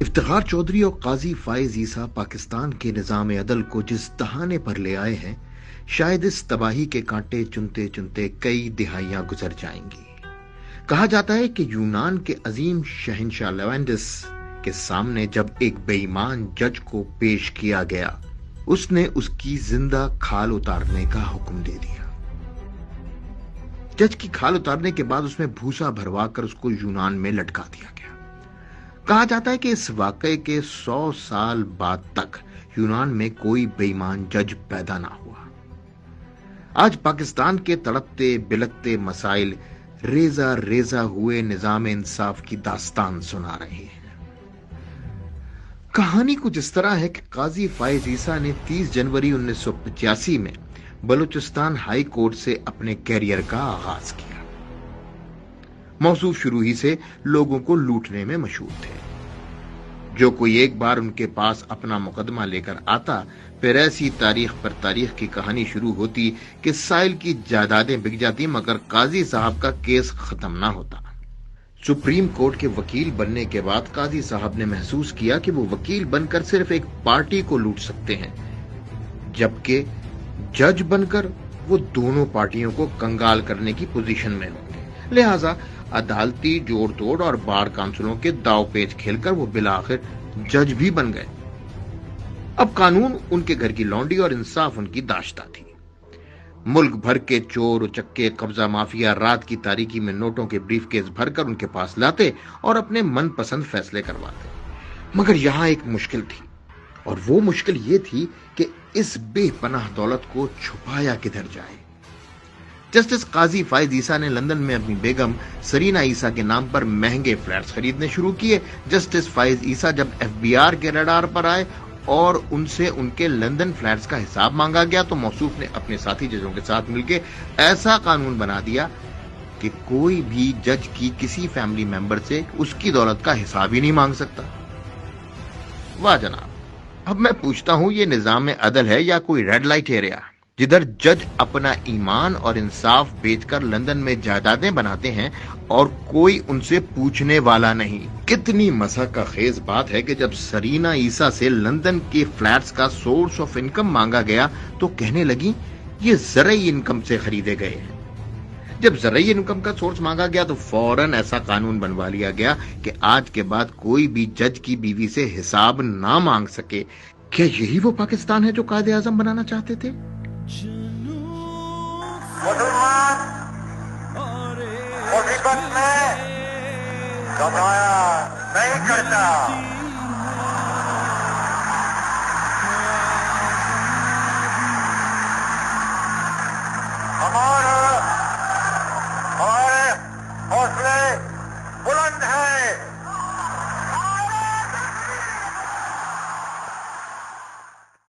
افتخار چودھری اور قاضی فائز عیسیٰ پاکستان کے نظام عدل کو جس دہانے پر لے آئے ہیں، شاید اس تباہی کے کانٹے چنتے چنتے کئی دہائیاں گزر جائیں گی۔ کہا جاتا ہے کہ یونان کے عظیم شہنشاہ لیونڈس کے سامنے جب ایک بے ایمان جج کو پیش کیا گیا، اس نے اس کی زندہ کھال اتارنے کا حکم دے دیا۔ جج کی کھال اتارنے کے بعد اس میں بھوسا بھروا کر اس کو یونان میں لٹکا دیا گیا۔ کہا جاتا ہے کہ اس واقعے کے 100 سال بعد تک یونان میں کوئی بے ایمان جج پیدا نہ ہوا۔ آج پاکستان کے تڑپتے بلکتے مسائل ریزہ ریزہ ہوئے نظام انصاف کی داستان سنا رہے ہیں۔ کہانی کچھ اس طرح ہے کہ قاضی فائز عیسیٰ نے 30 جنوری 1985 میں بلوچستان ہائی کورٹ سے اپنے کیریئر کا آغاز کیا۔ موصوف شروع ہی سے لوگوں کو لوٹنے میں مشہور تھے۔ جو کوئی ایک بار ان کے پاس اپنا مقدمہ لے کر آتا، پھر ایسی تاریخ پر تاریخ کی کہانی شروع ہوتی کہ سائل کی جائیدادیں بک جاتی مگر قاضی صاحب کا کیس ختم نہ ہوتا۔ سپریم کورٹ کے وکیل بننے کے بعد قاضی صاحب نے محسوس کیا کہ وہ وکیل بن کر صرف ایک پارٹی کو لوٹ سکتے ہیں، جبکہ جج بن کر وہ دونوں پارٹیوں کو کنگال کرنے کی پوزیشن میں ہوں گے۔ لہٰذا عدالتی جوڑ توڑ اور بار کونسلوں کے داؤ پیچ کھیل کر وہ بالآخر جج بھی بن گئے۔ اب قانون ان کے گھر کی لونڈی اور انصاف ان کی داشتہ تھی۔ ملک بھر کے چور چکے قبضہ مافیا رات کی تاریکی میں نوٹوں کے بریف کیس بھر کر ان کے پاس لاتے اور اپنے من پسند فیصلے کرواتے۔ مگر یہاں ایک مشکل تھی، اور وہ مشکل یہ تھی کہ اس بے پناہ دولت کو چھپایا کدھر جائے۔ جسٹس قاضی فائز عیسیٰ نے لندن میں اپنی بیگم سرینا عیسیٰ کے نام پر مہنگے فلیٹس خریدنے شروع کیے۔ جسٹس فائز عیسیٰ جب FBI کے ریڈار پر آئے اور ان سے ان کے لندن فلیٹس کا حساب مانگا گیا تو موصوف نے اپنے ساتھی ججوں کے ساتھ مل کے ایسا قانون بنا دیا کہ کوئی بھی جج کی کسی فیملی ممبر سے اس کی دولت کا حساب ہی نہیں مانگ سکتا۔ واہ جناب! اب میں پوچھتا ہوں، یہ نظام عدل ہے یا کوئی ریڈ لائٹ ایریا جدھر جج اپنا ایمان اور انصاف بیچ کر لندن میں جائیدادیں بناتے ہیں اور کوئی ان سے پوچھنے والا نہیں؟ کتنی مسخ کا خیز بات ہے کہ جب سرینا عیسیٰ سے لندن کے فلیٹس کا سورس آف انکم مانگا گیا تو کہنے لگی یہ زرعی انکم سے خریدے گئے ہیں۔ جب زرعی انکم کا سورس مانگا گیا تو فوراً ایسا قانون بنوا لیا گیا کہ آج کے بعد کوئی بھی جج کی بیوی سے حساب نہ مانگ سکے۔ کیا یہی وہ پاکستان ہے جو قائد اعظم بنانا چاہتے تھے؟ مسلمان مصیبت میں گھبرایا نہیں کرتا۔